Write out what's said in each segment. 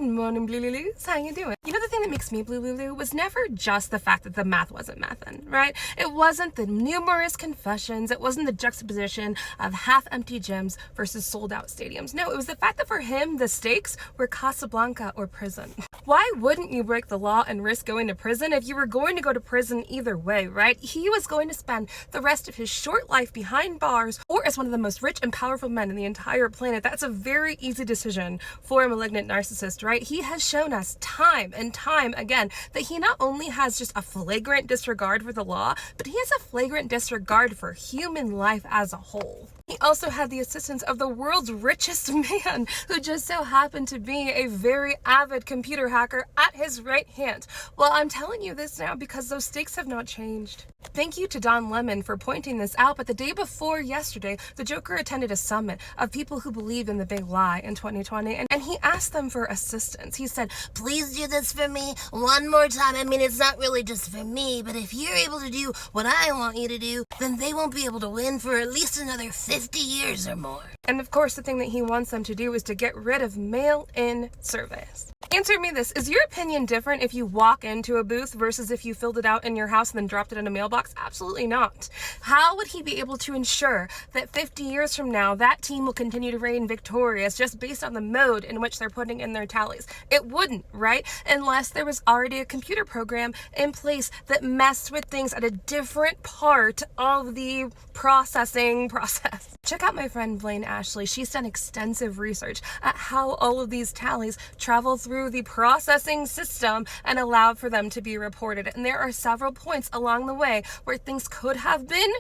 Good morning, Blululu. How you doing? You know, the thing that makes me Blululu was never just the fact that the math wasn't mathin', right? It wasn't the numerous confessions. It wasn't the juxtaposition of half-empty gyms versus sold-out stadiums. No, it was the fact that for him, the stakes were Casablanca or prison. Why wouldn't you break the law and risk going to prison if you were going to go to prison either way, right? He was going to spend the rest of his short life behind bars or as one of the most rich and powerful men in the entire planet. That's a very easy decision for a malignant narcissist, right? He has shown us time and time again that he not only has just a flagrant disregard for the law, but he has a flagrant disregard for human life as a whole. He also had the assistance of the world's richest man, who just so happened to be a very avid computer hacker at his right hand. Well, I'm telling you this now because those stakes have not changed. Thank you to Don Lemon for pointing this out, but the day before yesterday, the Joker attended a summit of people who believe in the big lie in 2020, and he asked them for assistance. He said, please do this for me one more time. I mean, it's not really just for me, but if you're able to do what I want you to do, then they won't be able to win for at least another 50 years or more. And of course, the thing that he wants them to do is to get rid of mail-in surveys. Answer me this, is your opinion different if you walk into a booth versus if you filled it out in your house and then dropped it in a mailbox? Absolutely not. How would he be able to ensure that 50 years from now, that team will continue to reign victorious just based on the mode in which they're putting in their tallies? It wouldn't, right? Unless there was already a computer program in place that messed with things at a different part of the processing process. Check out my friend Blaine Ashley. She's done extensive research at how all of these tallies travel through the processing system and allowed for them to be reported. And there are several points along the way where things could have been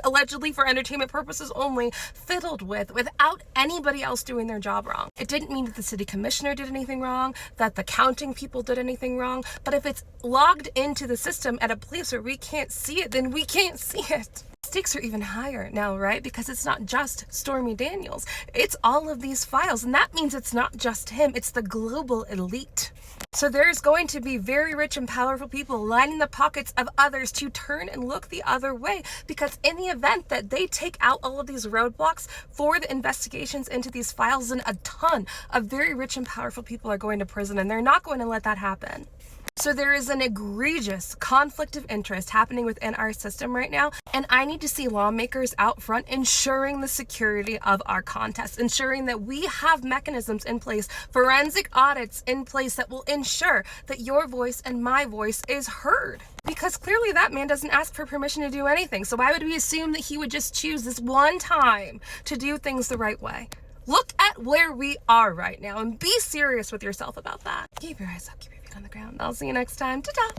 allegedly for entertainment purposes only, fiddled with without anybody else doing their job wrong. It didn't mean that the city commissioner did anything wrong, that the counting people did anything wrong, but if it's logged into the system at a place where we can't see it, then we can't see it. Stakes are even higher now, right? Because it's not just Stormy Daniels. It's all of these files, and that means it's not just him, it's the global elite. So there's going to be very rich and powerful people lining the pockets of others to turn and look the other way, because in the event that they take out all of these roadblocks for the investigations into these files, then a ton of very rich and powerful people are going to prison, and they're not going to let that happen. So there is an egregious conflict of interest happening within our system right now, and I need to see lawmakers out front ensuring the security of our contests, ensuring that we have mechanisms in place, forensic audits in place that will ensure that your voice and my voice is heard. Because clearly that man doesn't ask for permission to do anything, so why would we assume that he would just choose this one time to do things the right way? Look at where we are right now and be serious with yourself about that. Keep your eyes up, keep your feet on the ground. I'll see you next time. Ta-ta!